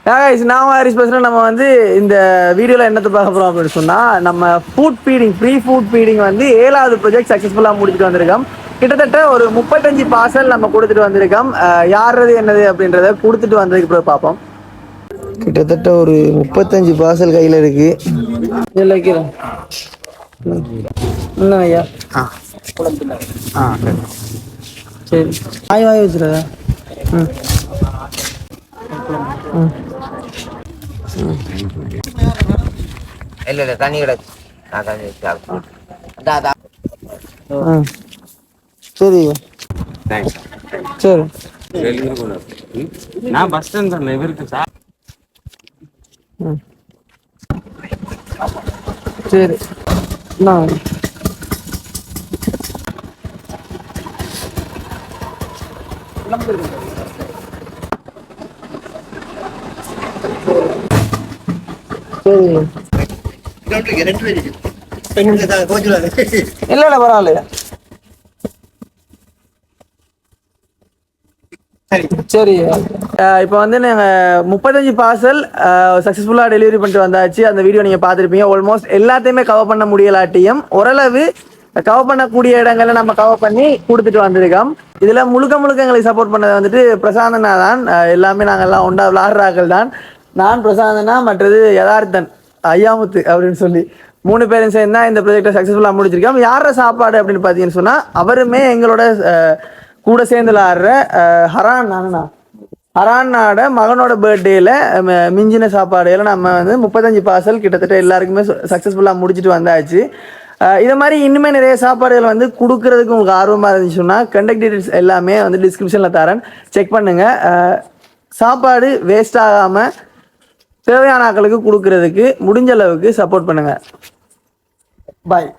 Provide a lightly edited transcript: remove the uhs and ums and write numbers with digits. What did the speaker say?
நான் ஹாரிஸ் பேசுகிறேன். நம்ம வந்து இந்த வீடியோவில் என்னத்தை பார்க்க போகிறோம் அப்படின்னு சொன்னால், நம்ம food feeding free food feeding வந்து 7வது ப்ராஜெக்ட் சக்ஸஸ்ஃபுல்லாக முடிச்சுட்டு வந்திருக்கோம். கிட்டத்தட்ட ஒரு 35 பார்சல் நம்ம கொடுத்துட்டு வந்திருக்கோம். யாரது என்னது அப்படின்றத கொடுத்துட்டு வந்ததுக்கு பிறகு பார்ப்போம். கிட்டத்தட்ட ஒரு 35 பார்சல் கையில் இருக்கு. இல்லை ஐயா. சரி வாய் வச்சுருதா. இல்ல தண்ணி கிடக்கு. சரி சரி நான் பஸ் ஸ்டாண்ட் தான் இவருக்கு சரி நான் இல்ல பரவாயில்ல. சரி இப்போ வந்து நாங்கள் 35 பார்சல் சக்ஸஸ்ஃபுல்லாக டெலிவரி பண்ணிட்டு வந்தாச்சு. அந்த வீடியோ நீங்கள் பார்த்துருப்பீங்க. ஆல்மோஸ்ட் எல்லாத்தையுமே கவர் பண்ண முடியலாட்டியும் ஓரளவு கவர் பண்ணக்கூடிய இடங்களை நம்ம கவர் பண்ணி கொடுத்துட்டு வந்திருக்கோம். இதில் முழுக்க எங்களுக்கு சப்போர்ட் பண்ணது வந்துட்டு பிரசாந்தனா தான். எல்லாமே நாங்கள் எல்லாம் ஒன்றா விளாடுறாக்கள் தான். நான், பிரசாந்தனா, மற்றது யதார்த்தன், ஐயாமுத்து அப்படின்னு சொல்லி 3 பேரும் சேர்ந்து தான் இந்த ப்ராஜெக்டை சக்ஸஸ்ஃபுல்லாக முடிச்சிருக்கோம். யார சாப்பாடு அப்படின்னு பார்த்தீங்கன்னு சொன்னால், அவருமே எங்களோட கூட சேர்ந்து விளாடுற ஹரானோட மகனோட பர்த்டேல மிஞ்சின சாப்பாடுகளை நம்ம வந்து 35 பார்சல் கிட்டத்தட்ட எல்லாருக்குமே சக்ஸஸ்ஃபுல்லாக முடிச்சுட்டு வந்தாச்சு. இதை மாதிரி இன்னுமே நிறைய சாப்பாடுகள் வந்து கொடுக்கறதுக்கு உங்களுக்கு ஆர்வமாக இருந்துச்சுன்னா கண்டக்ட் டீட்டெயில்ஸ் எல்லாமே வந்து டிஸ்கிரிப்ஷனில் தரேன், செக் பண்ணுங்கள். சாப்பாடு வேஸ்ட் ஆகாமல் தேவையான ஆட்களுக்கு கொடுக்கறதுக்கு முடிஞ்ச அளவுக்கு சப்போர்ட் பண்ணுங்கள். பாய்.